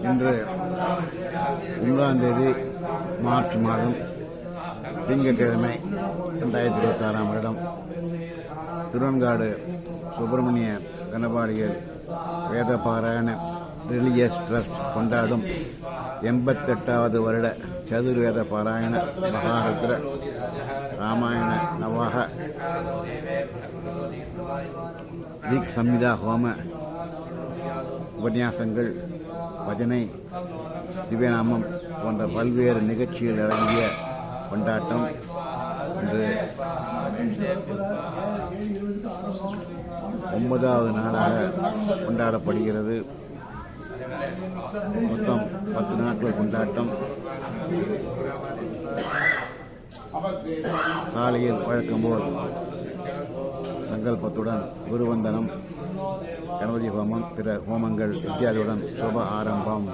இன்று 1 மார்ச் மாதம் திங்கட்கிழமை 2026 வருடம் திருவெண்காடு சுப்பிரமணிய கணபாடிகள் வேத பாராயண ரிலிஜியஸ் ட்ரஸ்ட் கொண்டாடும் 88வது வருட சதுர்வேத பாராயண மகாருத்ர ராமாயண நவாக ரிக் சம்ஹிதா ஹோம உபன்யாசங்கள், பஜனை, திவ்யநாமம் போன்ற பல்வேறு நிகழ்ச்சிகள் அடங்கிய கொண்டாட்டம் இன்று 9வது நாளாக கொண்டாடப்படுகிறது. மொத்தம் 10 நாட்கள் கொண்டாட்டம். காலையில் வழக்கம்போல் சங்கல்பத்துடன் குருவந்தனம், கணபதி ஹோமம், பிற ஹோமங்கள் இத்தியாதியுடன் சுப ஆரம்பம்.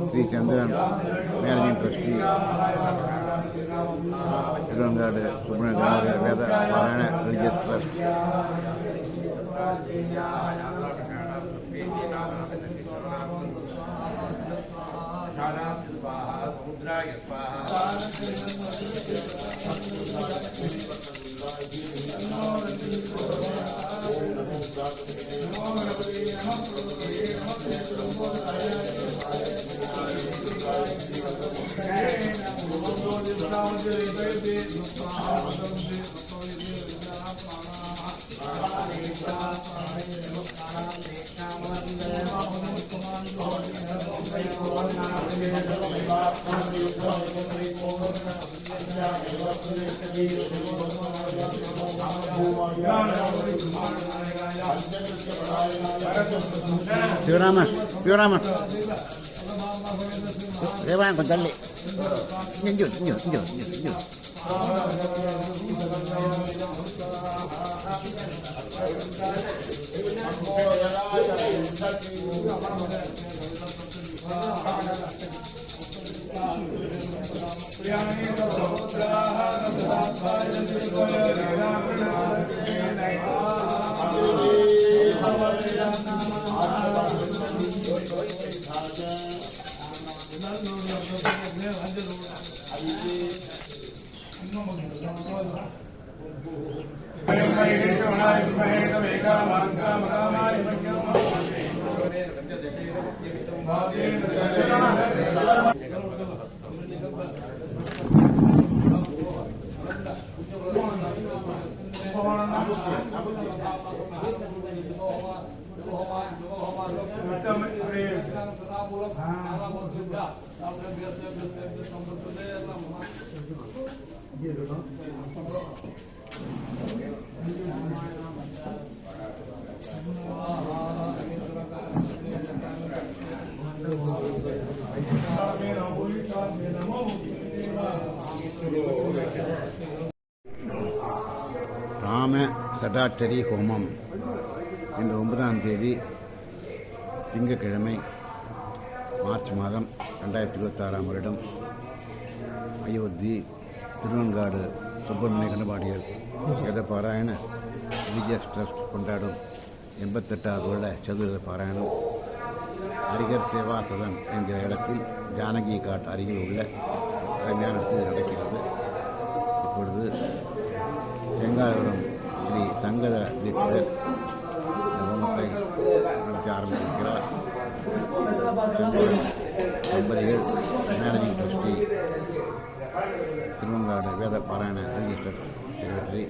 Shri Chandran managing trustee, Thiruvenkadu Subramaniya Veda Parayana religious trust. Siuraman, Rewan kontali, njut. ராம சடாட்டரி ஹோமம் இன்று 9ஆம் தேதி திங்கட்கிழமை மார்ச் மாதம் 2026 வருடம் அயோத்தி திருவெண்காடு சுப்பிரமணிய கணபாடிகள் வேத பாராயண ரிலிஜியஸ் ட்ரஸ்ட் கொண்டாடும் 88வது வருட சதுர்வேத பாராயணம் ஹரிகர் சேவா சதன் என்கிற இடத்தில் ஜானகி காட் அருகில் உள்ள அருமையான இடத்தில் நடக்கிறது. இப்பொழுது தேங்காயபுரம் ஸ்ரீ சங்கர தீட்சர் இந்த ஹோமத்தை நடத்த ஆரம்பித்திருக்கிறார். தம்பதிகள் மேனேஜிங் ட்ரஸ்டி, திருவெண்காடு வேத பாராயண ரிஜிஸ்டர் செக்ரட்டரி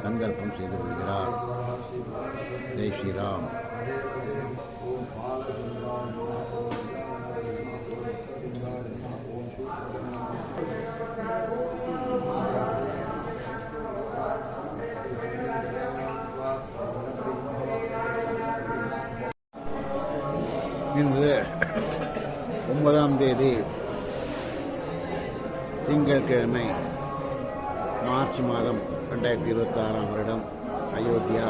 சங்கல்பம் செய்து கொள்கிறார். ஜெய் ஸ்ரீராம். இன்று 9ஆம் தேதி திங்கட்கிழமை மார்ச் மாதம் 2026 வருடம் அயோத்தியா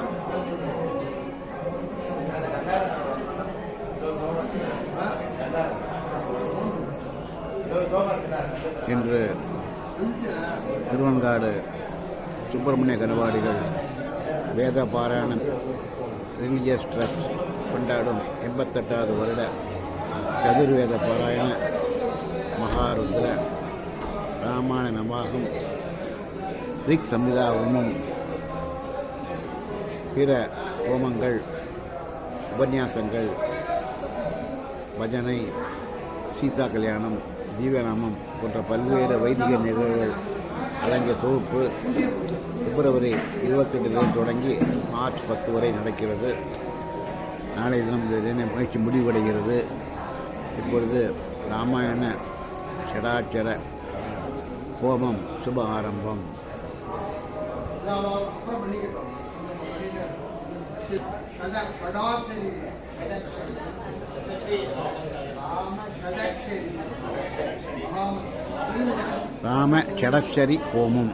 இன்று திருவன்காடு சுப்பிரமணிய கனவாடிகள் வேத பாராயணம் ரிலிஜியஸ் ட்ரஸ்ட் கொண்டாடும் 88வது வருட சதுர்வேத பாராயண மகாருத்ர ராமாயண நவாகம் ரிக் சம்ஹிதா ஹோமம் பிற ஹோமங்கள் உபன்யாசங்கள் பஜனை சீதா கல்யாணம் ஜீவநாமம் போன்ற பல்வேறு வைதிக நிகழ்வுகள் அடங்கிய தொகுப்பு பிப்ரவரி 22 தொடங்கி மார்ச் 10 வரை நடக்கிறது. நாளை தினம் இந்த நிகழ்ச்சி முடிவடைகிறது. இப்பொழுது ராமாயண ஷடாட்சர ஹோமம் சுப ஆரம்பம். ராம ஷடக்ஷரி ஹோமம்.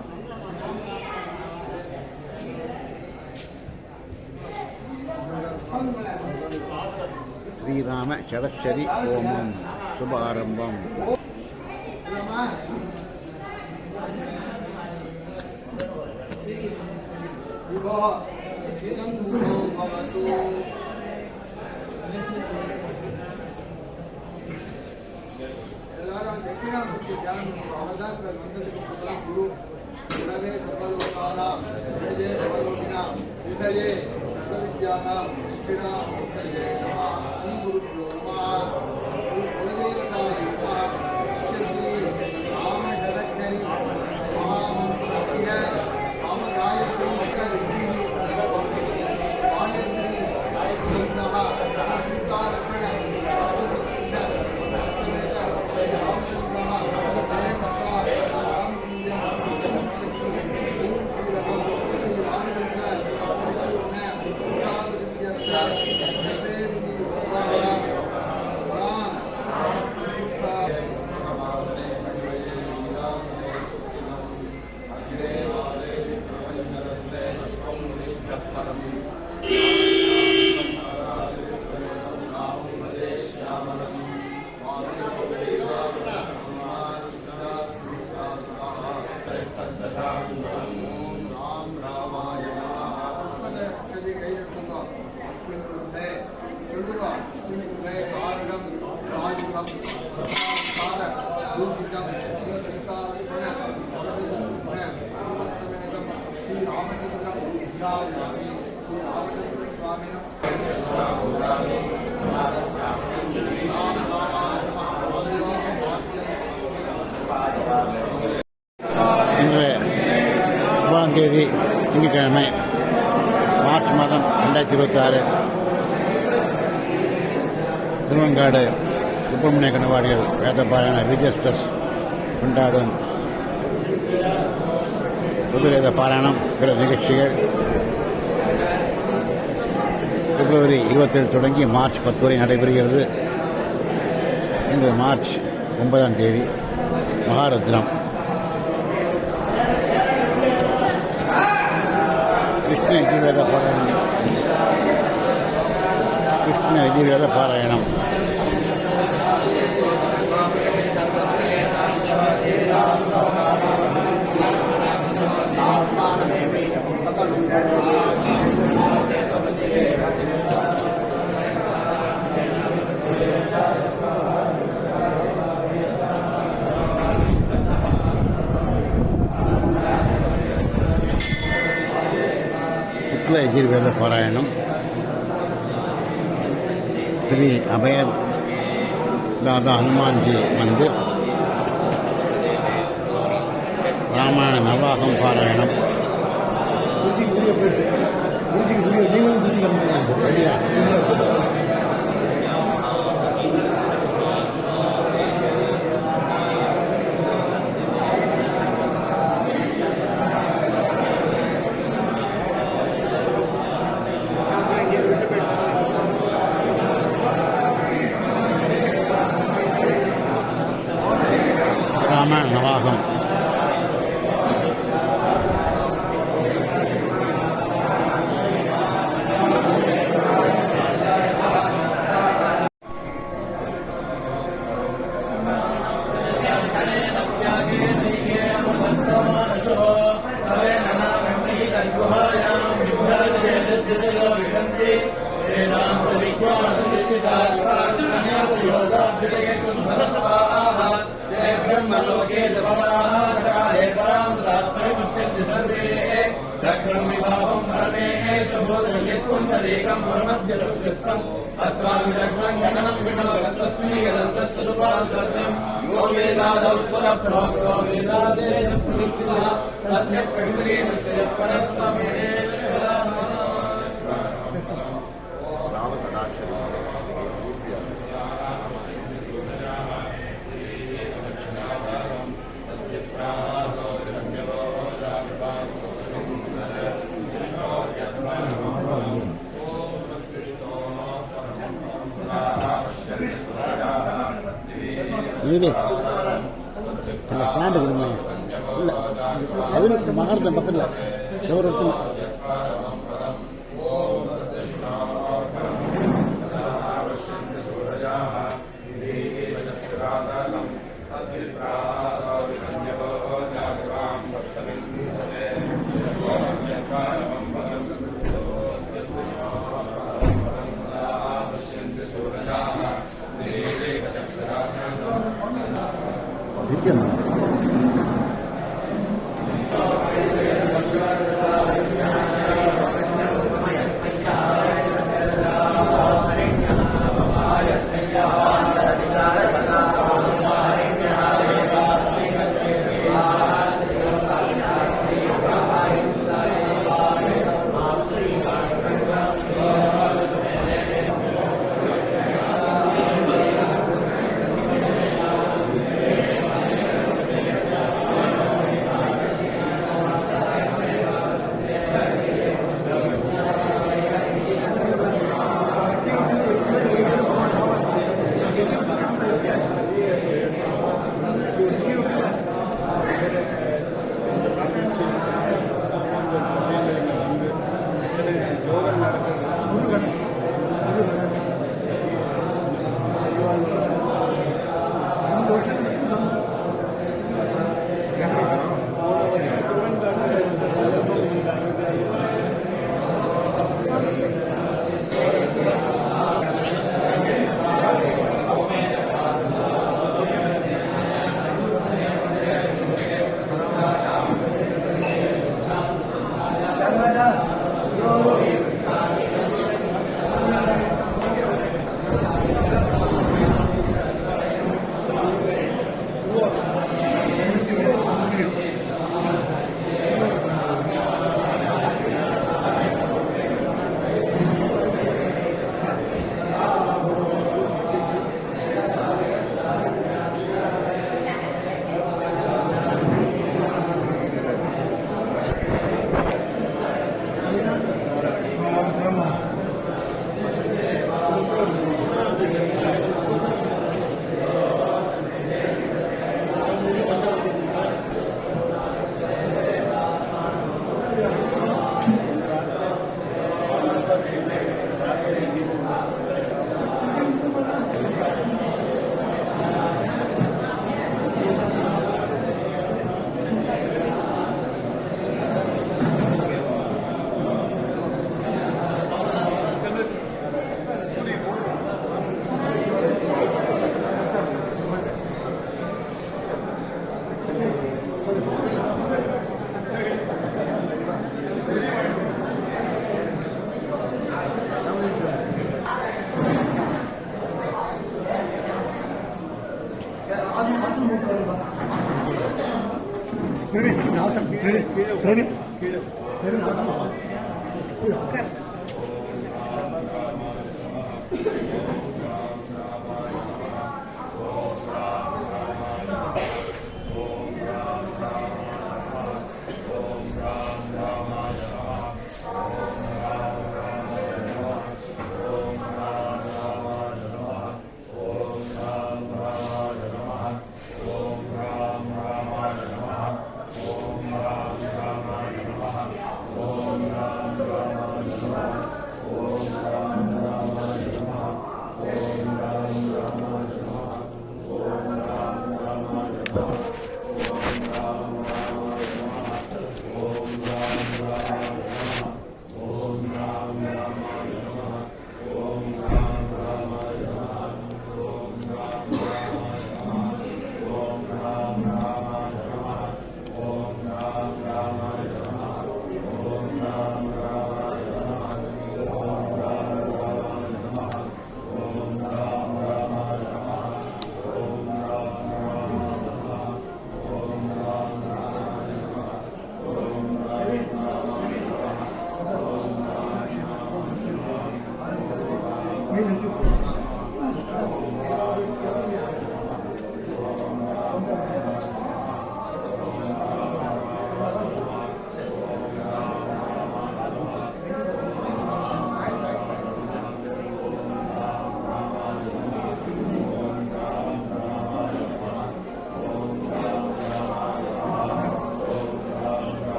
ஸ்ரீராம ஷடக்ஷரி ஹோமம் சுப ஆரம்பம். दक्षिणामूर्ति ध्यान अवधान गुरु गुणवे सर्वलोकानां विजये भवलोकिनां विजये सर्वविद्यानां दक्षिणामूर्तये नमः. श्री गुरुभ्यो नमः. कुलदेवताय नमः. श्री राम षडक्षरी महामन्त्रस्य रामगायत्री गायत्री सन्नः सीतारमण இன்று 9ஆம் தேதி திங்கட்கிழமை மார்ச் மாதம் 2026 திருவன்காடு சுப்பிரமணிய கனவாடிகள் வேதபாராயண ரிலிஜியஸ் ட்ரஸ்ட் கொண்டாடும் சதுர்வேத பாராயணம் பிற நிகழ்ச்சிகள் பிப்ரவரி 27 தொடங்கி மார்ச் 10 வரை நடைபெறுகிறது. இன்று மார்ச் 9ஆம் தேதி மகாருத்ரம். கிருஷ்ண யஜுர்வேத பாராயணம். கிருஷ்ண யஜுர்வேத பாராயணம். சுக்ல யஜுர்வேத பாராயணம். ஸ்ரீ அபய தாதா ஹனுமான்ஜி வந்து ராமாயண நவாகம் பாராயணம். ராமாயண நவாகம். तत्तदेकं परमद्यतुष्टं तत्त्वामिदग्नं गगनं विटलगतस्मिन् यदन्तस्तुपान्तर्यं यो वेदादौ स्वरप्रोक्तो वेदादेन प्रतिष्ठितः तस्य प्रकृतिरेण परः समेश्वरः இது ஸ்டாண்டு கொடுங்க இல்லை அது மகாரத்தன் பக்கத்தில் எவ்வளோ இருக்குல்ல நிற்கணும்.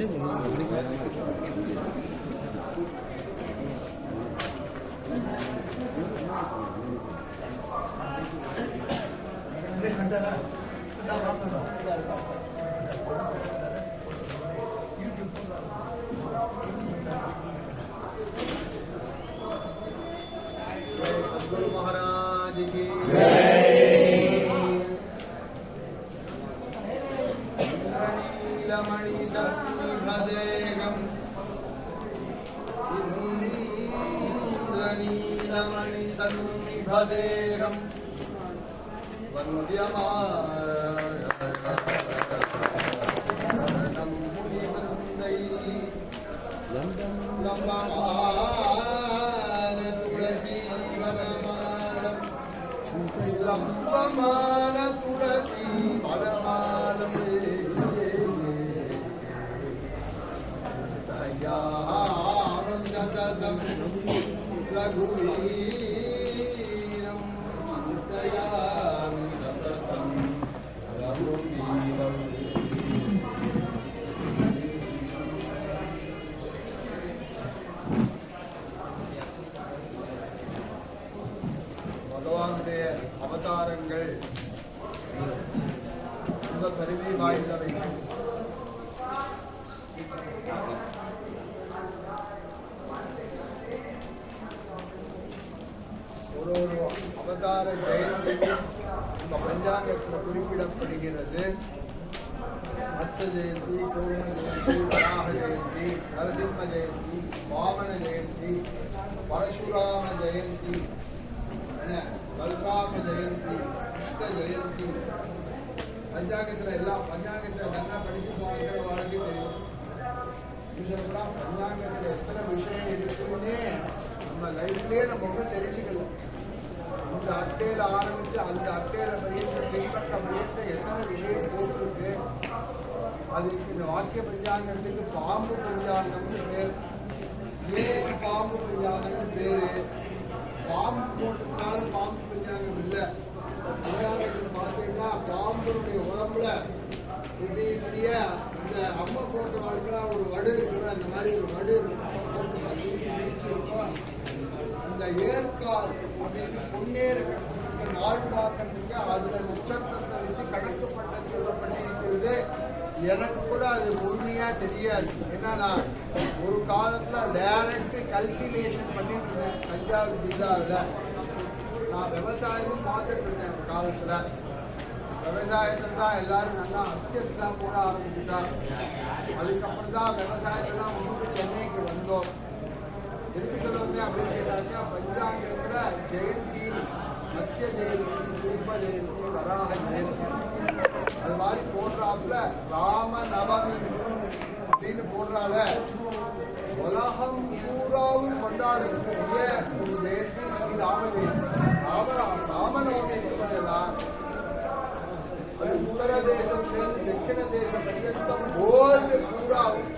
सद्गुरु महाराज की नीलमणि सन्निभदेगम् इन्द्रनीलमणि सन्निभदेगम् वन्द्यमानं मुनिवृन्दैः लम्बमान तुलसी वनमालम् लम्बमान तुलसी वनमालम् तयामि सततं रघुवीरं चिन्तयामि सततं रघुवीरम् பகவானுடைய அவதாரங்கள் ரொம்ப பெருமை வாய்ந்தவை. ஒரு அவதார ஜெயந்தியும் நம்ம பஞ்சாங்கத்தில் குறிப்பிடப்படுகிறது. மத்ஸ்ய ஜெயந்தி, கூர்ம ஜெயந்தி, வராக ஜெயந்தி, நரசிம்ம ஜெயந்தி, வாமன ஜெயந்தி, பரசுராம ஜெயந்தி, பல்ராம ஜெயந்தி, கிருஷ்ண ஜெயந்தி. பஞ்சாங்கத்தில் எல்லாம் பஞ்சாங்கத்தில் நல்லா படிச்சு பார்க்கிற வாழ்க்கை தெரியும். சொல்லப்போனா பஞ்சாங்கத்தில் எத்தனை விஷயம் இருக்குன்னே நம்ம லைஃப்லேயே நம்ம ஒன்றும் தெரிஞ்சுக்கலாம். இந்த அட்டையில் ஆரம்பிச்சு அந்த அட்டையில் பின்பற்ற முடியாத எத்தனை விஷயம் போட்டிருக்கு. அதுக்கு இந்த வாக்கிய பஞ்சாங்கத்துக்கு பாம்பு பஞ்சாங்கம்னு பேர். ஏன் பாம்பு பஞ்சாங்கம்னு பேரு? பாம்பு போட்டதுனால பாம்பு பஞ்சாங்கம் இல்லை. பஞ்சாங்கத்தில் பார்த்தீங்கன்னா பாம்புடைய உடம்புல இப்படிய இந்த அம்மா போட்ட வாழ்க்கைலாம் ஒரு வடு இருக்கிற அந்த மாதிரி ஒரு வடு இருக்கும். இந்த ஏற்கால் அப்படின்னு பொன்னேறு நாள் பார்க்கறதுக்கு அதுல நட்சத்திரத்தை வச்சு கணக்குப்பட்ட சொல்லப்பட்டிருக்கிறது. எனக்கு கூட அது உண்மையா தெரியாது. ஏன்னா நான் ஒரு காலத்துல டைரக்ட் கல்டிவேஷன் பண்ணிட்டு இருந்தேன் தஞ்சாவூர் ஜில்லாவில். நான் விவசாயமும் பார்த்துட்டு இருந்தேன் ஒரு காலத்துல. விவசாயத்தில் தான் எல்லாரும் நல்லா அஸ்தியஸ்லாம் போட ஆரம்பிச்சுட்டாங்க. அதுக்கப்புறம் தான் விவசாயத்தெல்லாம் முன்பு சென்னைக்கு வந்தோம். எதுக்கு சொல்ல வந்தேன் அப்படின்னு கேட்டாக்கா, பஞ்சாங்கத்துல ஜெயந்தி, மத்ஸ்ய ஜெயந்தி, கூர்ம ஜெயந்தி, வராக ஜெயந்தி அது மாதிரி போடுறாப்புல ராம நவமி அப்படின்னு போடுறால உலகம் பூராவும் கொண்டாடக்கூடிய ஒரு ஜெயந்தி ஸ்ரீ ராம ஜெயந்தி. ராமநவமி இருப்பதெல்லாம் அது உத்தர தேசத்திலிருந்து தட்சிண தேச பர்யந்தம் வேர்ல்டு பூராவும்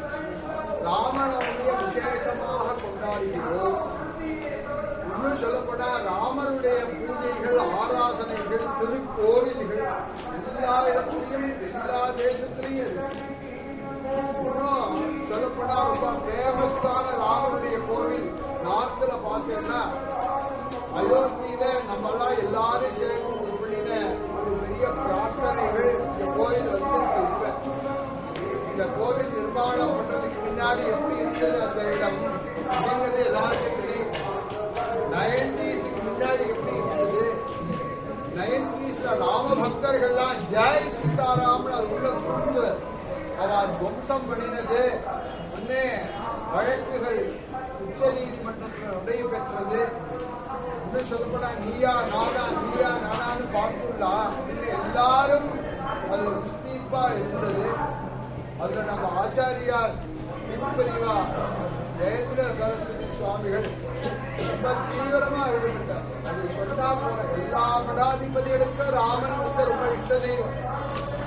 ராமநவமியை விசேஷமாக கொண்டாடுகிறோம். இன்னும் சொல்லப்போனா ராமருடைய பூஜைகள், ஆராதனைகள், திருக்கோவில்கள் எல்லா இடத்துலையும் எல்லா தேசத்திலையும் இருக்கு. இன்னும் சொல்லப்போனா ரொம்ப ஃபேமஸான ராமருடைய கோவில் நார்த்ல பார்த்தீங்கன்னா அயோத்தியில நம்ம எல்லாம் எல்லாரும் சேர்ந்து பண்ணின ஒரு பெரிய பிரார்த்தனைகள் இந்த கோவில் வந்திருக்கு. இந்த கோவில் நிர்மாணம் பண்றதுக்கு முன்னாடி எப்படி இருந்தது அந்த இடம் அப்படிங்கிறது எல்லாருக்கும் தெரியும். 90s முன்னாடி எப்படி இருந்தது, 90s ராம பக்தர்கள்லாம் ஜெய் சீதாராம் அது உள்ள புகுந்து அவர் துவம்சம் பண்ணினது. முன்னே வழக்குகள் உச்ச நீதிமன்றத்தில் நடைபெற்றது. இன்னும் சொல்லப்போனா நீயா நானான்னு பார்த்துள்ளா அப்படின்னு எல்லாரும் அது முஸ்தீப்பா இருந்தது. அதுல நம்ம ஆச்சாரியார் பின்பறிவா ஜெயேந்திர சரஸ்வதி சுவாமிகள் ரொம்ப தீவிரமா ஈடுபட்டார். அது சொன்னா போல எல்லா மடாதிபதிகளுக்கும் ராமன் ரொம்ப ரொம்ப இஷ்ட தெய்வம்.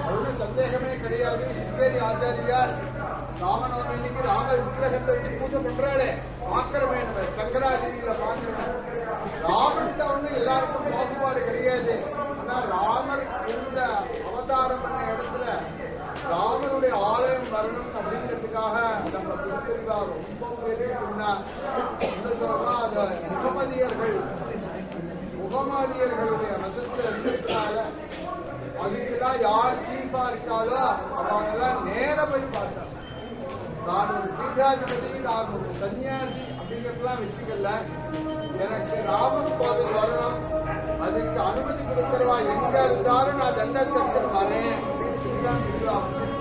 அவரு சந்தேகமே கிடையாது. சிங்கேரி ஆச்சாரியார் ராமநவமி இன்னைக்கு ராமர் விக்கிரகத்தை வச்சு பூஜை பண்றாளே பார்க்கிறமே, சங்கராச்சாரியில பார்க்கிறோம். ராமன் ஒண்ணு எல்லாருக்கும் பாகுபாடு கிடையாது. ஆனா ராமர் இருந்த அவதாரம் பண்ண இடத்துல ராமனுடைய ஆலயம் வரணும் அப்படிங்கிறதுக்காக அதுக்காக நம்ம திருப்பதிவா ரொம்ப முயற்சி பண்ணா இன்னும் சொல்றா அது முகமதியர்களுடைய வசத்துல இருக்கிறதுனால அதுக்குதான் யார் சீஃபா இருக்காளோ அவங்களெல்லாம் நேர போய் பார்த்தாங்க. நான் ஒரு பீடாதிபதி, நான் ஒரு சன்னியாசி அப்படிங்கிறதுலாம் வச்சுக்கல. எனக்கு ராமன் கோவில் வரணும், அதுக்கு அனுமதி கொடுக்கிறவா எங்க இருந்தாலும் நான் தண்டத்திற்கு வரேன் அப்படின்னு சொல்லி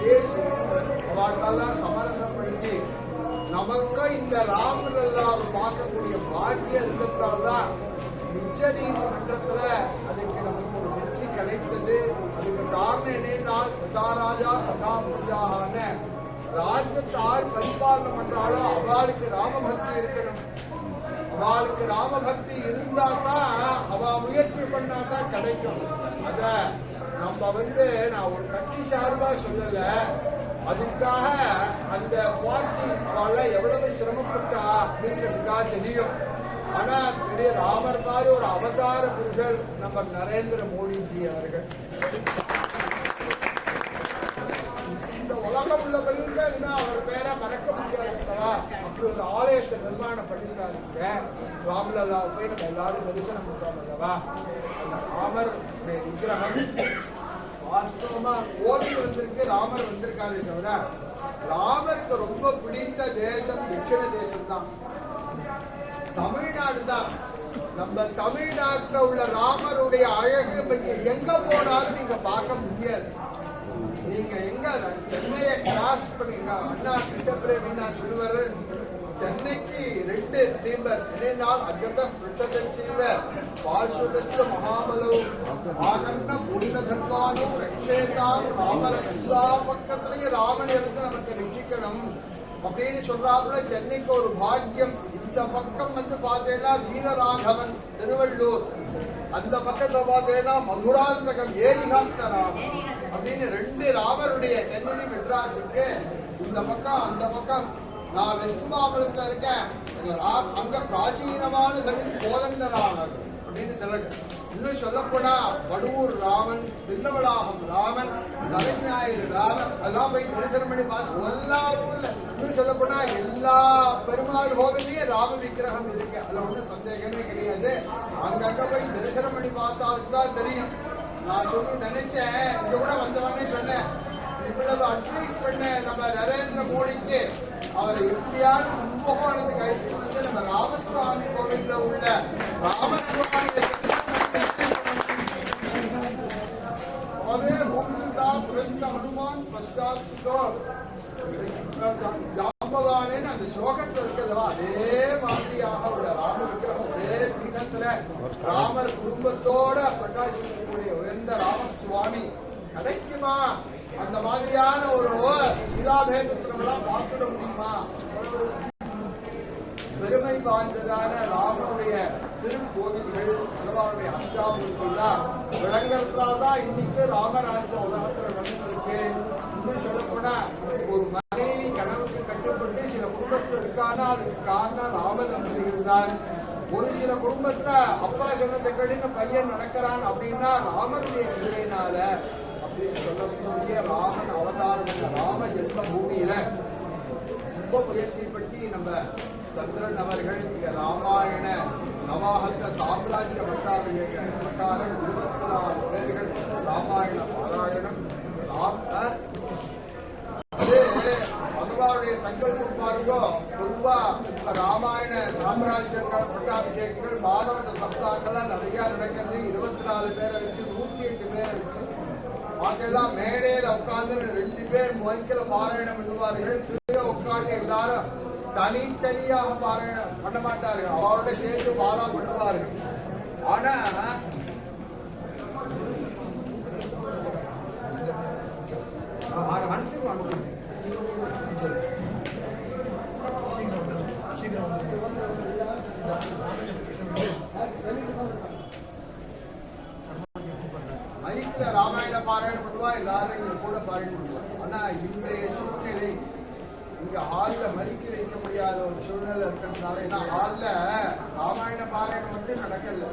பேசி அவர்களெல்லாம் சமரசப்படுத்தி நமக்கு இந்த ராமரெல்லாம் பார்க்கக்கூடிய பாக்கியம் இருக்கிறதால்தான் உச்ச நீதிமன்றத்துல அதுக்கு நமக்கு ஒரு வெற்றி கிடைத்தது. அதுக்கு காரணம் என்னென்னால் பிரஜாராஜா ததா பிரஜான ராஜ்யத்தால் பரிபாலனை பண்றாலோ அவளுக்கு ராமபக்தி இருக்கணும். அவளுக்கு ராமபக்தி இருந்தாதான் அவ முயற்சி பண்ணாதான் கிடைக்கும். அத நம்ம நான் ஒரு கட்சி சார்பா சொல்லல, அதுக்காக அந்த பார்ட்டி அவளை எவ்வளவு சிரமப்பட்டா அப்படிங்கிறதுக்காக தெரியும். ஆனா பெரிய ராமர் மாதிரி ஒரு அவதார புருஷர் நம்ம நரேந்திர மோடிஜி அவர்கள். இந்த உலகம் உள்ள பள்ளிகள் அவர் பேரை மறக்க முடியாதுங்களா? அப்படி ஒரு ஆலயத்தை நிர்மாணம் பண்ணிருக்காருங்க. ராமலல்லாவை போய் நம்ம எல்லாரும் தரிசனம் பண்றோம் அல்லவா? அந்த ராமர் விக்கிரகம் வாஸ்தவமா கோவில் வந்திருக்கு, ராமர் வந்திருக்காரு தவிர ராமருக்கு ரொம்ப பிடித்த தேசம் தட்சிண தேசம் தான், தமிழ்நாடு தான். நம்ம தமிழ்நாட்டில் உள்ள ராமருடைய அழகு எங்க போனாலும் நீங்க பார்க்க முடியாது. நீங்க எங்க சென்னையை கிராஸ் பண்ணீங்க, அண்ணா கிருஷ்ணபிரேமின்னா சொல்லுவாரு, சென்னைக்கு 2 தீபர் என்னென்னால் அகதம் செய்வ பாஸ்வதஸ்ட மகாபலவு ஆனந்த புனித தர்மானும் ரக்ஷேதாம் ராமர். எல்லா பக்கத்திலையும் ராமன் இருந்து நமக்கு ரட்சிக்கணும் அப்படின்னு சொல்றாப்புல சென்னைக்கு ஒரு பாக்கியம். இந்த பக்கம் பார்த்தேன்னா வீரராகவன் திருவள்ளூர், அந்த பக்கத்துல பார்த்தேன்னா மதுராந்தகம் ஏரிகாந்த ராமன் அப்படின்னு 2 ராமருடைய சந்நிதி மெட்ராஸுக்கு. இந்த பக்கம் அந்த பக்கம் நான் வெஸ்ட் மாம்பலத்துல இருக்கேன், அங்க பிராச்சீனமான சந்நிதி கோதண்டராமர் அப்படின்னு சொல்லுங்க. இன்னும் சொல்ல போனா வடுவூர் ராமன், பில்லவளாகம் ராமன், தலைஞாயிறு ராமன், அதெல்லாம் போய் தரிசனம் பண்ணி பார்த்து எல்லா ஊர்ல இன்னும் சொல்ல போனா எல்லா பெருமாள் கோவிலையும் ராம விக்கிரகம் இருக்கு, அதுல ஒன்றும் சந்தேகமே கிடையாது. அங்கங்க போய் தரிசனம் பண்ணி பார்த்தால்தான் தெரியும். நான் சொல்லி நினைச்சேன், இங்க கூட வந்தவனே சொன்னேன், இவ்வளவு அட்வைஸ் பண்ண நம்ம நரேந்திர மோடிக்கு அவரை எப்படியாவது கும்பகோணத்துக்கு அழிச்சு வந்து நம்ம ராமசுவாமி கோவில்ல உள்ள ராமசுவாமி ஹனுமான் பஸ்டாத் சுதோ ஜாம்பவானேன்னு அந்த ஸ்லோகத்தில் இருக்கிறதா அதே மாதிரியாக உள்ள ராம விக்கிரகம் ஒரே பீடத்துல ராமர் குடும்பத்தோட பிரகாசிக்கக்கூடிய உயர்ந்த ராமசுவாமி கிடைக்குமா? அந்த மாதிரியான ஒரு சிலாபேதத்தினெல்லாம் பார்த்துட முடியுமா? பெருமை வாய்ந்ததான ராமனுடைய திருக்கோவில்கள் பகவானுடைய அச்சாபுலாம் விளங்குறதுனால்தான் இன்னைக்கு ராமராஜ்யம் உலகத்துல நடந்திருக்கு. இன்னும் சொல்ல போனா ஒரு மனைவி கணவனுக்கு கட்டுப்பட்டு சில குடும்பத்தில் இருக்கானா அதுக்கு காரணம் ராமதம்பதிகள் தான். ஒரு சில குடும்பத்துல அப்பா சொன்னதை கடின பையன் நடக்கிறான் அப்படின்னா ராமனுடைய கிருபையினால அப்படின்னு சொல்லக்கூடிய ராமன் அவதாரம் ராம ஜென்ம பூமியில ரொம்ப முயற்சி பற்றி நம்ம சந்திரன் அவர்கள் இங்க ராமாயண நவாகத்த சாம்ராஜ்ய வட்டாரம் 24 பேர்கள் ராமாயண பாராயணம். பகவானுடைய சங்கல்பம் பாருங்கோ. பொதுவா ராமாயண சாம்ராஜ்யங்கள் பட்டாபிஷேகங்கள் பாகவத சப்தாக்கள்லாம் நிறைய நடக்கிறது. 24 பேரை வச்சு 108 பேரை வச்சு அதெல்லாம் மேடையில உட்கார்ந்து 2 பேர் மொய்க்கில பாராயணம் பண்ணுவார்கள். உட்கார்ந்து எல்லாரும் தனித்தனியாக பாராயணம் பண்ண மாட்டார்கள், அவரோட சேர்த்து பாரா பண்ணுவார்கள். ஆனா மைக்ல ராமாயண பாராயணம் பண்ணுவா, எல்லாரும் இங்க கூட பாராயணம் பண்ணுவா. ஆனா இன்றைய சூழ்நிலை இங்க ஹால்ல மதிக்க வைக்க முடியாத ஒரு சூழ்நிலை இருக்கிறதுனால, ஏன்னா ஹால்ல ராமாயண பாராயணம் மட்டும் நடக்கல,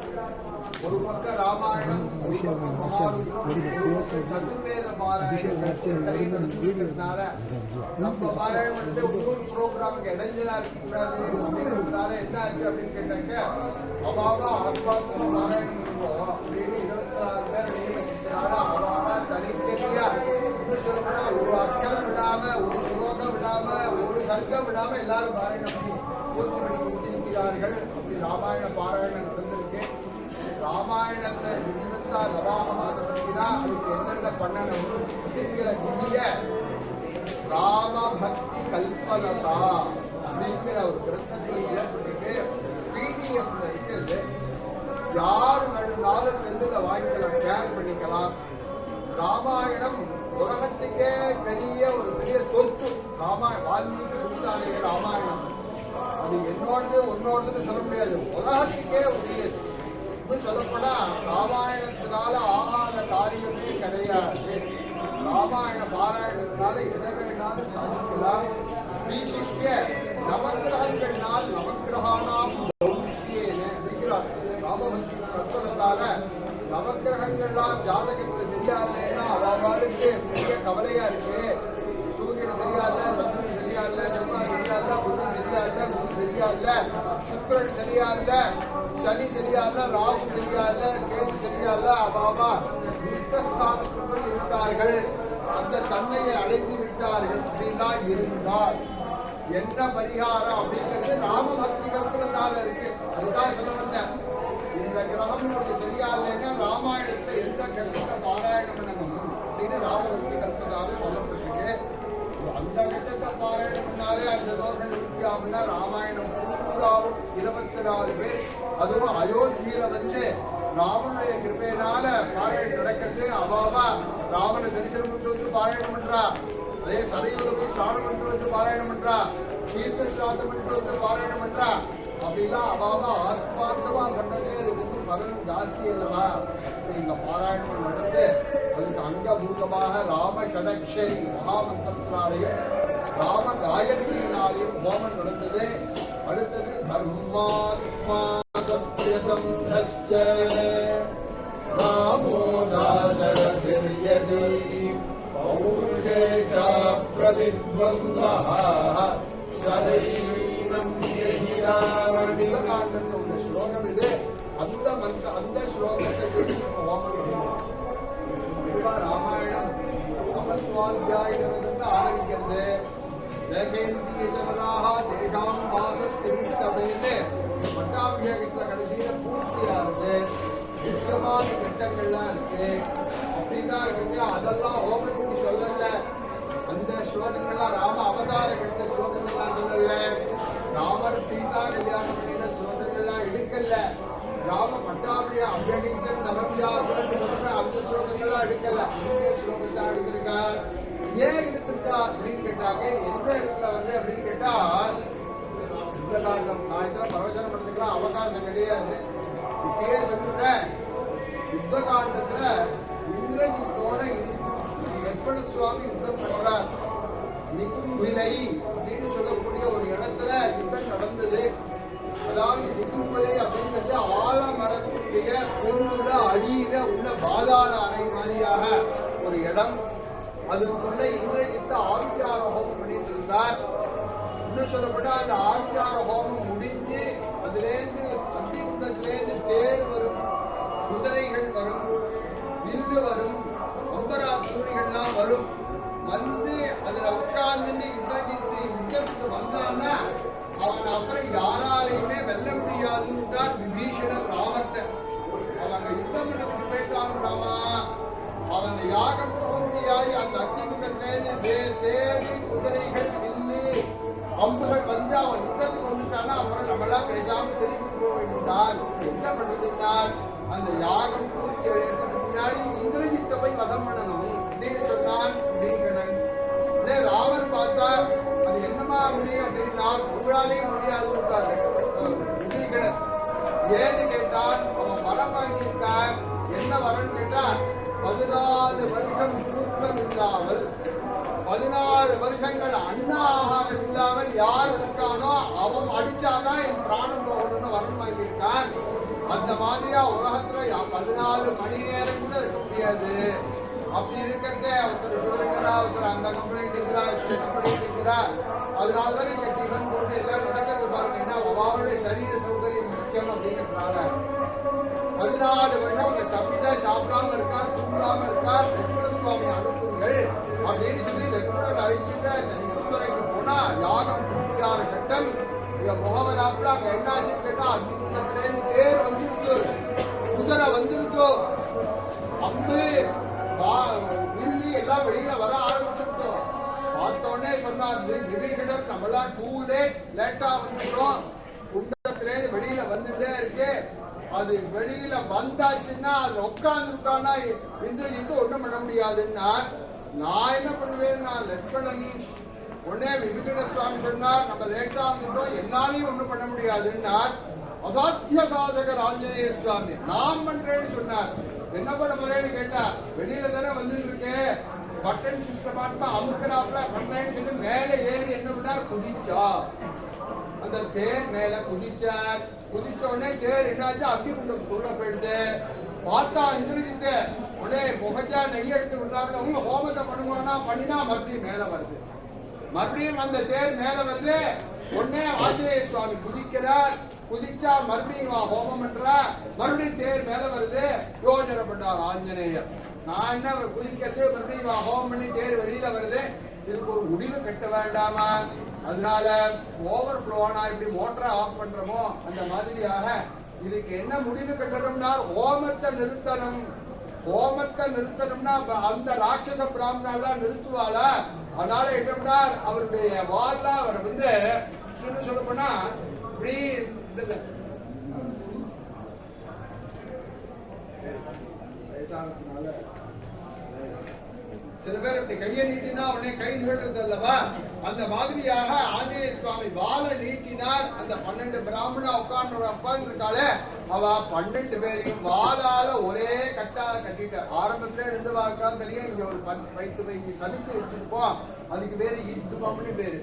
ஒரு பக்கம் ராமாயணம், ஒரு பக்கம் மகாபாரதம், ஒரு பக்கம் சதுர்வேத பாராயணம் நம்ம பாராயணம் வந்து ஒவ்வொரு ப்ரோக்ராமுக்கு இடைஞ்சலா இருக்கக்கூடாது அப்படின்றதுனால என்ன ஆச்சு அப்படின்னு கேட்டாக்க அவாவா ஆத்மாத்மா பாராயணம் பண்ணுவோம் அப்படின்னு 26 பேர் நியமிச்சதுனால அவாவா தனித்தனியா இன்னும் சொல்லப்போனா ஒரு அக்கரம் விடாம, ஒரு ஸ்லோகம் விடாம, ஒரு சர்க்கம் விடாம எல்லாரும் பாராயணம் பண்ணி பூர்த்தி பண்ணி கொடுத்திருக்கிறார்கள். அப்படி ராமாயண பாராயணம் நடந்திருக்கு. ராமாயணத்தை 26 நவாகமாக நடத்தினா அதுக்கு என்னென்ன பண்ணணும் அப்படிங்கிற விதிய ராம பக்தி கல்பனதா அப்படிங்கிற ஒரு கிரந்தத்தில் ஏற்பட்டிருக்கு. பிடிஎஃப்ல இருக்கிறது. யார் வேணும்னாலும் செல்லுல வாங்கிக்கலாம், ஷேர் பண்ணிக்கலாம். ராமாயணம் உலகத்துக்கே பெரிய சொத்து. வால்மீகி கொடுத்தாலே ராமாயணம் அது என்னோடது உன்னோடதுன்னு சொல்ல முடியாது, உலகத்துக்கே உரியது. இன்னும் சொல்லப்போனா ராமாயணத்தினால ஆகாத காரியமே கிடையாது. ராமாயண பாராயணத்தினால எதை வேணாலும் சாதிக்கலாம். விசிஷ்ய நவக்கிரகங்கள்னால் நவக்கிரகானாம் அப்படிங்கிறார். ராமபக்தி தத்துவத்தால நவக்கிரகங்கள்லாம் ஜாதகத்துல சரியா இல்லைன்னா அவளுக்கு பெரிய கவலையா இருக்கு. சூரியன் சரியா இல்ல, சந்திரன் சரியா இல்ல, செவ்வாய் சரியா இல்ல, புதன் சரியா இல்ல, குரு சரியா இல்ல, சுக்கிரன் சரியா இல்ல, சனி சரியா இல்ல, ராகு சரியா இல்ல, கேது சரியா இல்ல, அபாபா நிஷ்டஸ்தானத்துக்கு போய் இருக்கார்கள், அந்த தன்மையை அடைந்து விட்டார்கள் அப்படின்லாம் இருந்தால் என்ன பரிகாரம் அப்படிங்கிறது ராம பக்தி கல்பனத்தால இருக்கு. அதுதான் சொல்ல வந்தேன். இந்த கிரகம் நமக்கு சரியா இல்லைன்னா ராமாயணத்தை எந்த கட்டத்தை பாராயணம் பண்ணணும் அப்படின்னு ராமபக்தி கல்பனத்தால சொல்லப்பட்டிருக்கு. அந்த கட்டத்தை பாராயணம் பண்ணாலே அந்த தோஷம் நிவர்த்தி ஆகும்னா ராமாயணம் பூராவும் 24 பேர், அதுவும் அயோத்தியில வந்து ராமனுடைய கிருபையினால பாராயணம் நடக்கிறது. அவாவா ராமனை தரிசனம் பண்ணிட்டு வந்து பாராயணம் பண்றா, அதே சதையில போய் ஸ்நானம் பண்ணிட்டு வந்து பாராயணம் பண்றா, தீர்த்த ஸ்நானம் பண்ணிட்டு வந்து பாராயணம் பண்றா. அப்படிலாம் அவாவா ஆத்மார்த்தமா பண்ணதே இருக்கு. பலன் ஜாஸ்தி அல்லவா? இங்க பாராயணம் நடந்து அதுக்கு அங்கபூதமாக ராம ஷடக்ஷரி மகாமந்திரத்தினாலையும் ராம காயத்ரியினாலையும் ஹோமம் நடந்தது. அடுத்தது தர்மாத்மா சத்யசம்ஹஸ்ச ராமோ தாசரதிர்யதி பௌருஷே ச பிரதித்வந்தஹ சரைனம் யஹிராவணித காண்டத்துல உள்ள ஸ்லோகம் இது. அந்த ஸ்லோகத்தை சொல்லி ஹோமம் பண்ணுவோம். ராமாயணம் நமஸ்வாத்தியாயிலிருந்து ஆரம்பிக்கிறது. தேகேந்திரிய ஜனதாக தேகாம் வாசஸ்திமிட்டபேன்னு பட்டாபிஷேகத்துல கடைசியில பூர்த்தியானது. முக்கியமான கட்டங்கள்லாம் இருக்கு அப்படின்னா இருக்கு. அதெல்லாம் ஹோமத்துக்கு சொல்லல. அந்த ஸ்லோகங்கள்லாம் ராம அவதார கட்ட ஸ்லோகங்கள்லாம் சொல்லல. ராமர் சீதா கல்யாணம் பண்ணின ஸ்லோகங்கள்லாம் எடுக்கல. ராம பட்டாபிய அபிஷேகத்தின் நரபியாக்குன்னு சொல்ற அந்த ஸ்லோகங்கள்லாம் எடுக்கல. இந்த ஸ்லோகத்தை எடுத்திருக்கார். ஏன் எடுத்திருக்கா அப்படின்னு கேட்டாங்க. எந்த இடத்துல வந்து அப்படின்னு கேட்டா இந்த காலம் சாயந்தரம் பிரவச்சனம் பண்றதுக்கெல்லாம் அவகாசம் கிடையாது. இப்பயே சொல்லிட்டேன். யுத்த காண்டத்துல இந்திரஜித்தோட எப்பட சுவாமி யுத்தம் பண்றார். நிகும்பிலை அப்படின்னு சொல்லக்கூடிய ஒரு இடத்துல யுத்தம் நடந்தது. அதாவது நிகும்பிலை அப்படிங்கிறது ஆலமரத்தினுடைய பொண்ணுல அடியில உள்ள பாதாள அறை மாதிரியாக ஒரு இடம். அதுக்குள்ள இந்திரஜித்த ஆவிஜார ஹோமம் பண்ணிட்டு இருந்தார். இன்னும் சொல்லப்பட்டா அந்த ஆவிஜார ஹோமம் முடிஞ்சு அதுலேருந்து அத்தியுந்தத்திலேருந்து தேர் வரும், குதிரைகள் வரும், வில்லு வரும், அம்பரா சூரிகள்லாம் வரும். வந்து அதுல உட்கார்ந்து இந்திரஜித்து யுத்தத்துக்கு வந்தான்னா அவன் அப்புறம் யாராலையுமே வெல்ல முடியாதுன்னு விபீஷணர் ராமர்கிட்ட அவங்க யுத்தம் பண்ணத்துக்கு போயிட்டான். ராமா அவன் யாகம் பூர்த்தியாகி அந்த அக்னிகுண்டத்திலேருந்து தேடி குதிரைகள் வில்லு அம்புகள் வந்து அவன் யுத்தத்துக்கு வந்துட்டானா அப்புறம் நம்மளாம் பேசாம திரும்பி போக வேண்டியதான். என்ன பண்றதுனால் அந்த யாகம் பூர்த்தி அடையறதுக்கு முன்னாடி இந்திரஜித்தை போய் வதம் பண்ணணும் அப்படின்னு சொன்னான் விபீஷணன். அதே ராமர் பார்த்தா அது என்னமா முடியும் அப்படின்னா உங்களாலேயும் முடியாது விபீஷணன். ஏன்னு கேட்டால் அவன் வரம் வாங்கியிருக்கார். என்ன வரன்னு கேட்டால் 14 வருஷம் தூக்கம் இல்லாமல் 16 வருஷங்கள் அன்ன ஆகாரம் இல்லாமல் யார் இருக்கானோ அவன் அடிச்சாதான் என் பிராணம் போகணும்னு வரம் வாங்கியிருக்கான். அது அந்த மாதிரியா உலகத்துல 14 மணி நேரம் கூட இருக்க முடியாது. அப்படி இருக்கிறத ஒருத்தர் இருக்கிறா, ஒருத்தர் அந்த கம்பெனிட்டு இருக்கிறா, கம்பெனிட்டு இருக்கிறா. அதனாலதான் நீங்க டிஃபன் போட்டு எல்லாம் நடக்கிறது பாருங்க. என்ன அவளுடைய சரீர சௌகரியம் முக்கியம் அப்படிங்கிறதுனால 14 வருடம் உங்க தம்பிதான் சாப்பிடாம இருக்கார், தூங்காம இருக்கார், லட்சுமண சுவாமி அனுப்புங்கள் அப்படின்னு சொல்லி லட்சுமணர் அழிச்சுட்டு இந்த நிகழ்த்துறைக்கு போனா யாகம் 36 கட்டம். இங்க முகமதாப்புல அங்க என்ன ஆச்சுன்னு கேட்டா அக்னிகுண்டத்திலேருந்து தேர் வந்துருச்சு, குதிரை வந்துருச்சு, அம்பு வில்லி எல்லாம் வெளியில வர ஆரம்பிச்சிருக்கோம். பார்த்தோடனே சொன்னார் விபீஷணர் நம்மளாம் லேட்டா வந்துட்டோம், குண்டத்திலேருந்து வெளியில வந்துட்டே இருக்கு. அது வெளியில வந்தாச்சுன்னா அது உட்கார்ந்துட்டானா இந்திரஜித்து ஒண்ணும் பண்ண முடியாதுன்னா நான் என்ன பண்ணுவேன், நான் லட்சுமணன் உடனே விபீஷண சுவாமி சொன்னார் நம்ம லேட்டா வந்துட்டோம் என்னாலையும் ஒண்ணும் பண்ண முடியாதுன்னா அசாத்திய சாதகர் ஆஞ்சநேய சுவாமி நான் பண்றேன்னு சொன்னார். என்ன பண்ண போறேன்னு கேட்டா வெளியில தானே வந்துட்டு இருக்கேன், பட்டன் சிஸ்டமாட்டா அமுக்கிறாப்ல பண்றேன்னு சொல்லி மேல ஏறி என்ன பண்ணார் குதிச்சா. அந்த தேர் மேல குதிச்சார். குதிச்ச உடனே தேர் என்னாச்சு அக்னிகுண்டத்துக்குள்ள போயிடுது. பார்த்தா இந்திரஜித்து உடனே புகஞ்சா நெய் எடுத்து விடுறாங்க. உங்க ஹோமத்தை பண்ணுவானா பண்ணினா மறுபடியும் மேல வருது. மறுபடியும் அந்த தேர் மேல வருது. உடனே ஆஞ்சநேய சுவாமி குதிக்கிறார். குதிச்சா மறுபடியும் ஹோமம் பண்றா. மறுபடியும் தேர் மேல வருது. யோஜனை பண்ணார் ஆஞ்சநேயர், நான் என்ன குதிக்கிறது மறுபடியும் ஹோமம் பண்ணி தேர் வெளியில வருது, இதுக்கு ஒரு முடிவு கட்ட வேண்டாமா? அதனால ஓவர் ஃப்ளோ ஆனா இப்படி மோட்டரை ஆஃப் பண்றோமோ அந்த மாதிரியாக இதுக்கு என்ன முடிவு கட்டணும்னா ஹோமத்தை நிறுத்தணும். ஹோமத்தை நிறுத்தணும்னா அந்த ராட்சச பிராமணால நிறுத்துவாளா? அதனால என்னம்னார் அவருடைய வால்ல அவரை வந்து சொல்ல போனா இப்படி சில பேர் இப்படி கையை நீட்டினா உடனே கை நிகழ்றது அல்லவா, அந்த மாதிரியாக ஆஞ்சநேய சுவாமி வாழை நீட்டினார். அந்த 12 பிராமணா உட்கார்ந்து இருக்காளே அவ 12 பேரையும் வாளால ஒரே கட்டால கட்டிட்டார். ஆரம்பத்துல இருந்து வாக்கான்னு தெரியும். இங்க ஒரு 10-15 சமைத்து வச்சிருப்போம், அதுக்கு பேரு இத்துமாம்னு பேரு.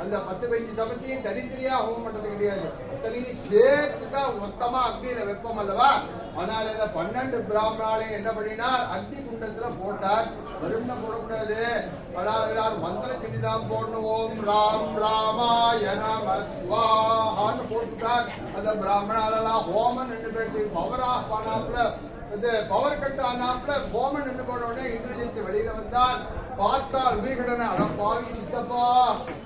அந்த 10-15 சமைத்தையும் தனித்தனியா ஹோமம் பண்றது கிடையாது, அத்தனையும் சேர்த்துதான் மொத்தமா அக்னியில வெப்பம் அல்லவா. அதனால இந்த 12 பிராமணாலையும் என்ன பண்ணினார் அக்னி குண்டத்துல போட்டார். வெறும்னா போடக்கூடாது, அதாவது மந்திர செடிதான் போடணும். ஓம் ராம் ராமாய நம ஸ்வாஹான்னு போட்டுட்டார். அந்த பிராமணாலெல்லாம் ஹோமம் நின்று போயிட்டு பவர் ஆஃப் ஆனாப்ல இந்த பவர் கட் ஆனாப்ல ஹோமம் நின்று போன உடனே இந்திரஜித்து வெளியில வந்தால் பார்த்தா விபீஷணனை அடப்பாவி சித்தப்பா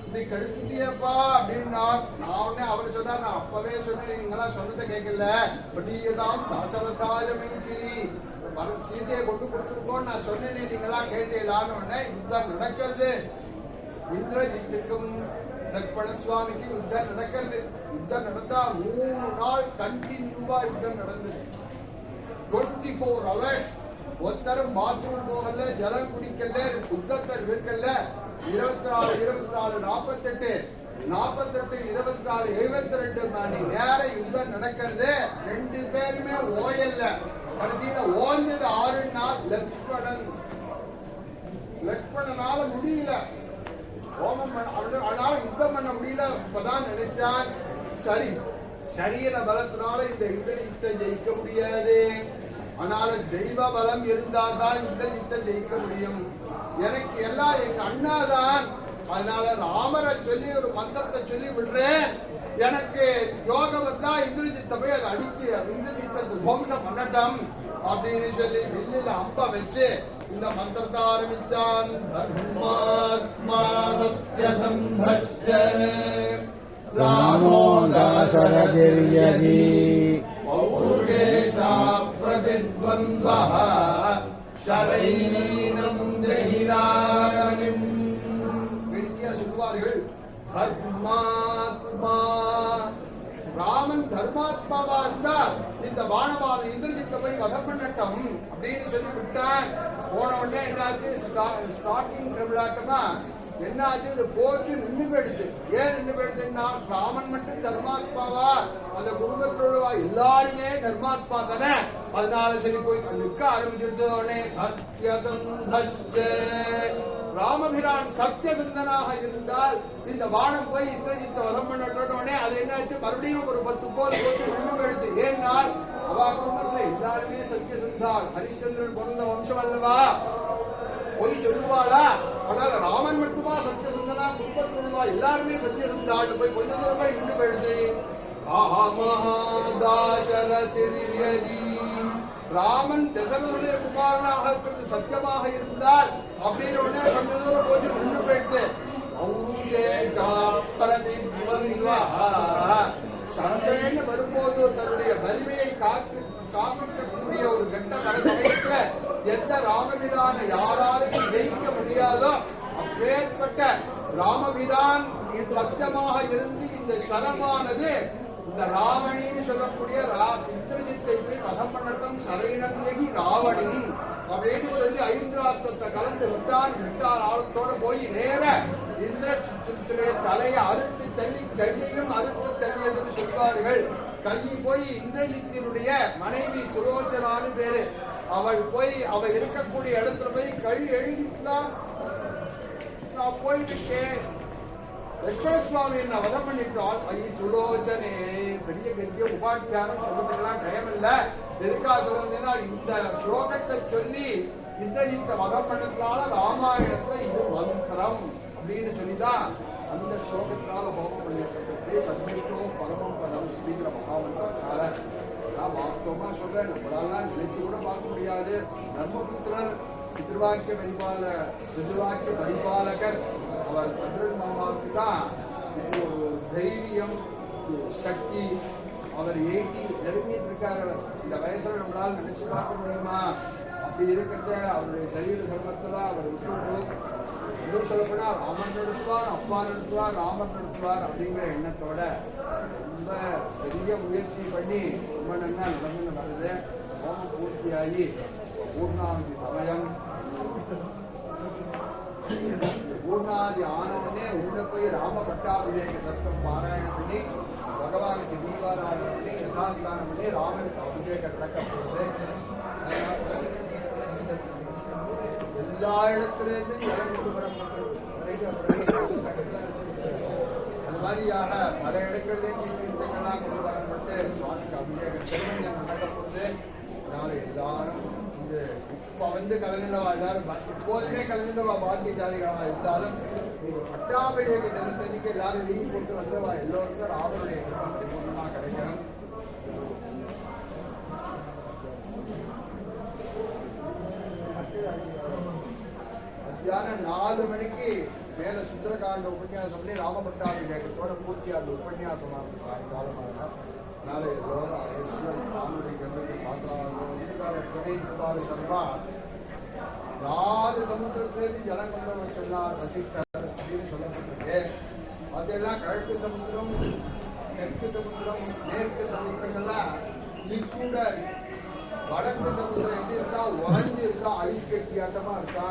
இப்படி கெடுத்துட்டியப்பா அப்படின்னா நான் உடனே அவர் சொன்னார், நான் அப்பவே சொன்னேன் நீங்கெல்லாம் சொன்னதை கேட்கல, பட்டியதாம் தாசரதாயமை சரி சீதையை கொண்டு கொடுத்துருக்கோம் நான் சொன்னேனே நீங்களாம் கேட்டீங்களான்னு உடனே யுத்தம் நடக்கிறது. இந்திரஜித்துக்கும் லட்சுமண சுவாமிக்கு யுத்தம் நடக்கிறது. யுத்தம் நடந்தா 3 நாள் கண்டினியூவா யுத்தம் நடந்தது. 24 hours ஒருத்தரும் பாத்ரூம் போகல, ஜலம் குடிக்கல, யுத்தத்தர் இருக்கல. 24, 24, 48, 48, 24, 72 மணி நேரம் யுத்தம் நடக்கிறது. 2 பேருமே ஓயல்ல. கடைசியில ஓய்ந்தது 6 நாள் லட்சுமணனால முடியல ஹோமம் அதனால யுத்தம் பண்ண முடியல. இப்பதான் நினைச்சான் சரி சரீர பலத்தினால இந்த யுத்தத்தை ஜெயிக்க முடியாது, அதனால தெய்வ பலம் இருந்தால்தான் யுத்தத்தை ஜெயிக்க முடியும். எனக்கு எல்லாம் எங்க அண்ணாதான், அதனால ராமரை சொல்லி ஒரு மந்திரத்தை சொல்லி விடுறேன், எனக்கு யோகம் வந்தா இந்திரஜித்தை போய் அதை அடிச்சு இந்திரஜித்தை துவம்சம் பண்ணட்டும் அப்படின்னு சொல்லி வில்லில அம்ப வச்சு இந்த மந்திரத்தை ஆரம்பிச்சான். தர்மாத்மா சத்யசம்பஷ்ச ராமோ தாசரதிர்யதி பௌருகே சாப்ரதித்வந்த்வஹ ஷரைனம் ஜெயிராகமிம். வேடிக்கையா சொல்லுவார்கள், தர்மாத்மா ராமன் தர்மாத்மாவா இருந்தால் இந்த வானவாத இந்திரஜித்தை போய் வதம் பண்ணட்டும் அப்படின்னு சொல்லி விட்டான். போன உடனே என்னாச்சு, ஸ்டார்டிங் விளையாட்டுமா என்னாச்சு, இது போச்சு நின்று போயிடுது. ஏன் நின்று போயிடுதுன்னா ராமன் மட்டும் தர்மாத்மாவா, அந்த குடும்பத்தோட எல்லாருமே தர்மாத்மா தானே, அதனால சரி போய் நிற்க ஆரம்பிச்சிருந்தோடனே சத்யசந்தஸ்ய ராமபிரான் சத்தியசந்தனாக இருந்தால் இந்த வானம் போய் இந்திரஜித்தை வதம் பண்ணோடனே அது என்னாச்சு, மறுபடியும் ஒரு 10 கோல் போட்டு விண்ணு எழுது. ஏனால் அவா குடும்பத்துல எல்லாருமே சத்தியசந்தாள். ஹரிச்சந்திரன் பிறந்த வம்சம் அல்லவா, போய் சொல்லுவாளா? ஆனால் ராமன் மட்டுமா சத்தியசந்தனா, குடும்பத்துள்ளவா எல்லாருமே சத்தியசந்தாள். போய் கொஞ்ச தூரம் போய் விண்ணு எழுது. ராமன் தசரதனுடைய குமாரனாக இருக்கிறது சத்தியமாக இருந்தால் அப்படின்னு உடனே கொஞ்ச தூரம் போச்சு முன்னு போயிட்டு சந்திரன் வரும்போது தன்னுடைய வலிமையை காப்பிக்கக்கூடிய ஒரு கட்ட சமயத்துல எந்த ராமபிரான யாராலையும் ஜெயிக்க முடியாதோ அப்பேற்பட்ட ராமபிரான் சத்தியமாக இருந்து இந்த சரமானது இந்த ராவணின்னு சொல்லக்கூடிய இந்திரஜித்தை போய் வதம் பண்ணட்டும் சரைணங்கி ராவணன் அப்படின்னு சொல்லி ஐந்திராஸ்திரத்தை கலந்து விட்டார் ஆழத்தோட போய் நேர இந்திரஜித்துடைய தலையை அறுத்து தள்ளி கையையும் அறுத்து தள்ளியதுன்னு சொல்வார்கள். கை போய் இந்திரஜித்தினுடைய மனைவி சுலோச்சனான்னு பேரு, அவள் போய் அவ இருக்கக்கூடிய இடத்துல போய் கை எழுதிட்டுதான் நான் போயிட்டேன் சுவாமி என்ன வதம் பண்ணிட்டால் ஐ சுலோச்சனே. பெரிய கத்திய உபாக்கியானம் சொல்றதுக்கெல்லாம் டைம் இல்ல. எதுக்காக சொல்லுன்னா இந்த ஸ்லோகத்தை சொல்லி இந்திரஜித்தை வதம் பண்ணதுனால ராமாயணத்துல இது மந்திரம் அப்படின்னு சொல்லிதான் அந்த ஸ்லோகத்தினால ஹோமம் பண்ணிட்டு பதினெட்டோ பரமம் பதம் அப்படிங்கிற மகாமந்திரத்தினால நான் வாஸ்தவமா சொல்றேன். நம்மளால நினைச்சு கூட பார்க்க முடியாது. தர்மபுத்திரர் பித்ருவாக்கிய பரிபாலகர் அவர் சந்திரன் மாமாவுக்கு தான் தைரியம் சக்தி. அவர் 80 நெருங்கிட்டு இருக்காரு. இந்த வயசுல நம்மளால நினைச்சு பார்க்க முடியுமா? அப்படி இருக்கிறத அவருடைய சரீர தர்மத்துல அவர் விட்டு இன்னும் சொல்லப்போனா ராமன் நடத்துவார், அப்பா நடத்துவார், ராமன் நடத்துவார் அப்படிங்கிற எண்ணத்தோட ரொம்ப பெரிய முயற்சி பண்ணி ரொம்ப நல்லா நடந்து வருது. ஹோமம் பூர்த்தியாகி பூர்ணாவதி சமயம் பூர்ணாதி ஆனவுடனே உள்ள போய் ராம பட்டாபிஷேக சத்தம் பாராயணம் பண்ணி பகவானுக்கு தீபாராயணம் பண்ணி யதாஸ்தானம் பண்ணி ராமனுக்கு அபிஷேகம் நடக்கப்படுது. எல்லா இடத்திலிருந்தும் இடம் அது மாதிரியாக பல இடங்களிலேயும் தீர்த்தங்கள்லாம் கொண்டு வரப்பட்டு சுவாமிக்கு அபிஷேகம் திருமணம் நடக்கப்படுது. அதனால எல்லாரும் இப்ப கலந்துள்ளவா எல்லாரும் இப்போதுமே கலந்துள்ளவா பாக்கியசாலிகளாக இருந்தாலும் பட்டாபிஷேக தினத்தன்னைக்கு எல்லாரும் லீவ் போட்டு வந்தவா எல்லோருக்கும் ராமனுடைய பூர்ணமா கிடைக்கணும். மத்தியானம் 4 மணிக்கு மேல சுந்தரகாண்ட உபன்யாசம் பண்ணி ராமபட்டாபிஷேகத்தோட பூர்த்தியான உபன்யாசமாக சாயங்காலமாக. அதனால எல்லோரும் அவசியம் ராமனுடைய கண்டத்தை பார்க்கலாம். சர்வா 4 சமுத்திரத்திலிருந்து ஜலம் கொண்டவர் சொன்னார் வசிஷ்டர் அப்படின்னு சொல்லப்பட்டிருக்கு. அதெல்லாம் கிழக்கு சமுத்திரம், தெற்கு சமுத்திரம், மேற்கு சமுத்திரங்கள்லாம் லிக்விடா இருக்கு. வடக்கு சமுத்திரம் எப்படி இருக்கா, உறைஞ்சு இருக்கா, ஐஸ் கட்டியாட்டமா இருக்கா.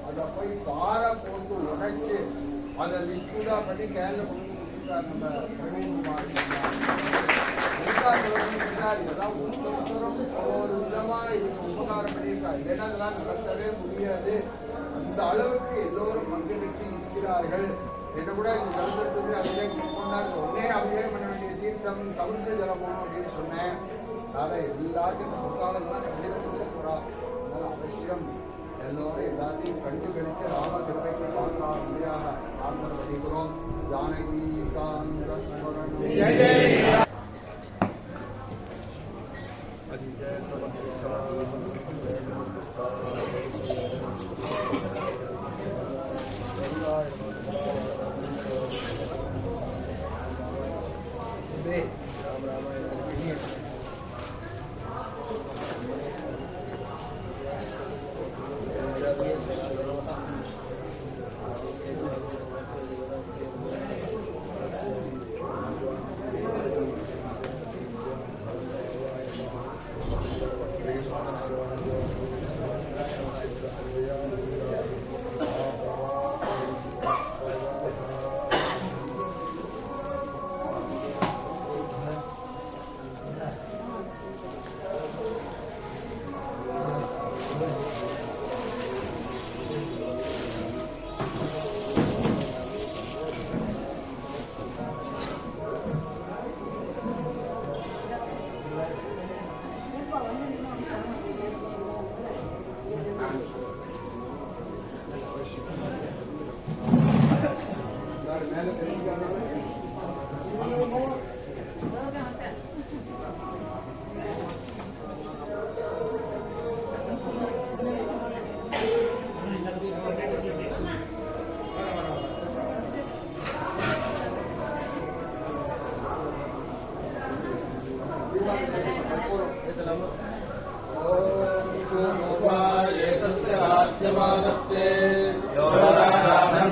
அதை போய் பாறை போட்டு உடைச்சு அதை லிக்விடா பண்ணி கேன்ல கொண்டு கொடுத்துருக்காரு நம்ம பிரவீன்குமார். இதெல்லாம் ஒவ்வொருத்தரும் ஒவ்வொரு விதமா இதுக்கு உபகாரம் பண்ணியிருக்காரு. இல்லைன்னா அதெல்லாம் நடத்தவே முடியாது. அந்த அளவுக்கு எல்லோரும் பங்கெடுத்து இருக்கிறார்கள் என்று கூட இந்த சமுத்திரத்துக்கு அபிஷேகம் சொன்னார். உடனே அபிஷேகம் பண்ண வேண்டிய தீர்த்தம் சமுத்திர ஜலம் போகணும் அப்படின்னு சொன்னேன். அதனால எல்லாத்தையும் பிரசாதம்லாம் கண்டிப்பாக கொடுக்க போறா. அதனால அவசியம் எல்லோரும் எல்லாத்தையும் கண்டு கழிச்சு ராம திருமைக்கு பார்க்கலாம் முடியாக ஆர்டர் பண்ணிக்கிறோம். ஜானகி காந்த ஸ்மரணம்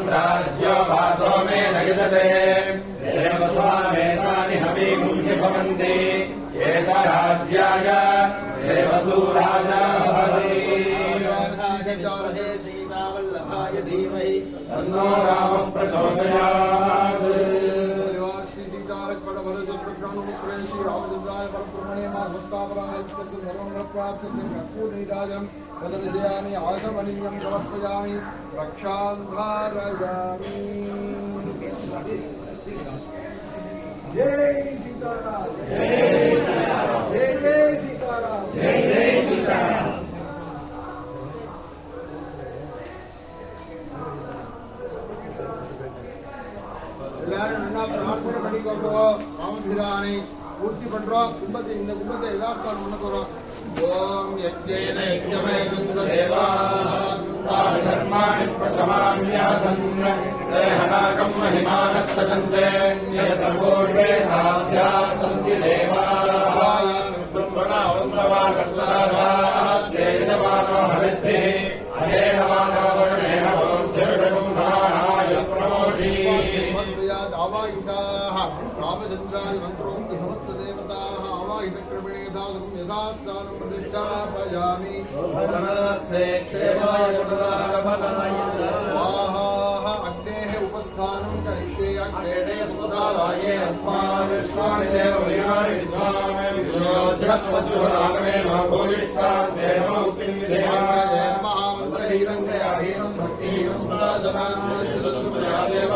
राज्यो वासो मे नयते देवस्वामेतानि हवीमुंसि भवन्ति एतराज्याय देवसूराजा भवति सीतावल्लभाय धीमहि तन्नो रामः प्रचोदयात् श्री सीतारक्षण भरत प्रज्ञानुमुत्रे श्री रामचंद्राय परब्रह्मणे माधवस्तापराय सर्वमंगलप्राप्त्यर्थं कर्पूरनीराजनं वदनजयामि आसमनीयं समर्पयामि रक्षां धारयामि। जय सीताराम जय जय सीताराम जय जय सीताराम। எல்லாரும் நல்லா பிரார்த்தனை பண்ணிக்கொண்டோ ராமபிரானை பூர்த்தி பண்றோம். கும்பத்தை இந்த கும்பத்தை யதாஸ்தானம் பண்ண போறோம். ஓம் யஜ்ஞேன யஜ்ஞமேதம் தேவாः धर्माणि प्रथमान्यासन् देहनाकं महिमानः सचन्ते यत्र पूर्वे साध्याः सन्ति देवाः ब्रह्मणा वन्द्रवाकस्तराः हविद्भिः अहेणमानो वर्णेन बौद्धिर्षकुं सहाय प्रमोषी आवाहिताः रामचन्द्राय मन्त्रोक्ति समस्तदेवताः आवाहितक्रमेण साधुं यथास्थानं प्रतिष्ठापयामि। क्षेमाय स्वाहा अग्नेः उपस्थानं करिष्ये अग्नेः सुदाये अस्मान् विश्वानि देव वीणानि विद्वान् योध्यस्पत्युरागमे भूयिष्ठान् देवमुक्तिं विधेयाय नमः। मन्त्रहीरङ्गयाहीनं भक्तिहीनं सदाशनां या देव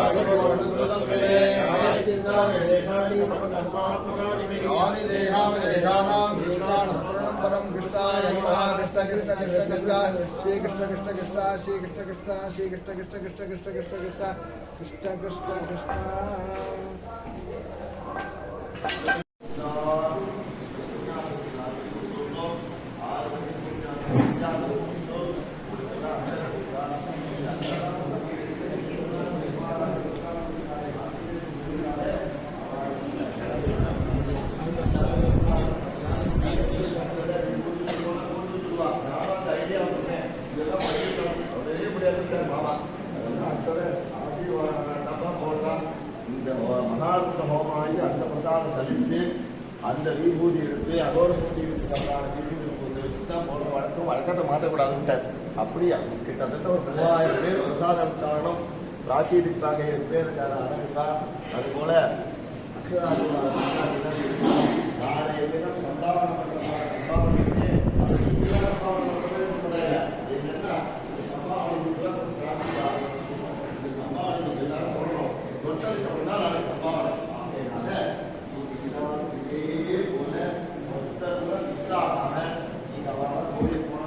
यानि देहावदेहानां कृष्णास्मरणं परं कृष्णाय नमः। कृष्ण कृष्ण कृष्ण कृष्ण श्री कृष्ण कृष्ण कृष्ण श्री कृष्ण कृष्ण श्री कृष्ण कृष्ण कृष्ण कृष्ण कृष्ण कृष्ण कृष्ण कृष्ण कृष्ण। இந்த மகாத்ம ஹோமாயி அந்த பிரசாதம் சலிச்சு அந்த விபூதி எடுத்து அதோட சுற்றி இருக்கிற விபூதி கொஞ்சம் வச்சு தான் போன வழக்கத்தை மாற்றக்கூடாதுன்ட்டார். அப்படி கிட்டத்தட்ட ஒரு 3000 பேர் பிரசாதம் சாரணம் பிராச்சீதிக்காக 7 பேர் இருக்காரு அழகுக்கா. அதுபோல நாளைய தினம் சம்பாவனம் பண்ணுறாங்க.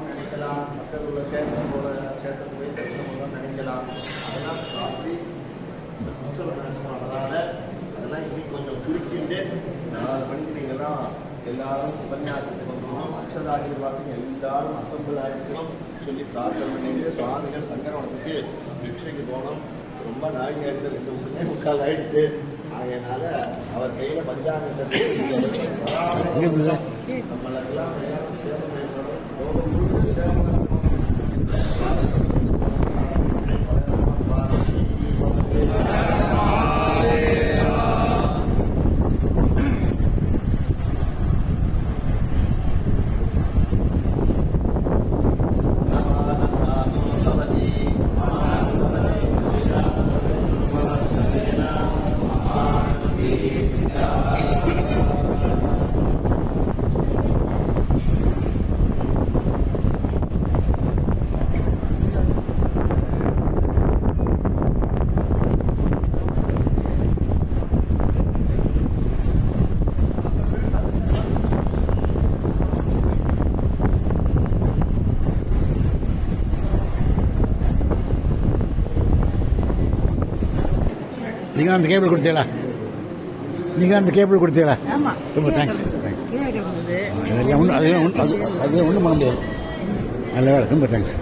நினைக்கலாம் மக்கள் உள்ள கேட்கும் போல கேட்டது போய் நினைக்கலாம். அதெல்லாம் சாப்பிட்டு அதனால அதெல்லாம் இன்னைக்கு கொஞ்சம் குறிப்பிட்டு 4 மணிக்கு நீங்கள்லாம் எல்லாரும் உபன்யாசத்துக்கு வந்துடணும். அக்ஷராசீர்வாதம் எல்லாரும் அசம்பிள் ஆகிருக்கணும் சொல்லி பிரார்த்தனை பண்ணிட்டு சுவாமிகள் சங்கரவனத்துக்கு பிக்ஷைக்கு போனோம். ரொம்ப நாளைக்கு ஆயிடுச்சு, 2:45 ஆயிடுச்சு. அதனால அவர் கையில பஞ்சாங்கத்தை நம்மளெல்லாம் நீங்கள் அந்த கேபிள் கொடுத்தீங்களா? நீங்கள் அந்த கேபிள் கொடுத்தீங்களா? ரொம்ப தேங்க்ஸ். அதெல்லாம் ஒன்றும் பண்ண முடியாது. நல்ல வேலை, ரொம்ப தேங்க்ஸ்.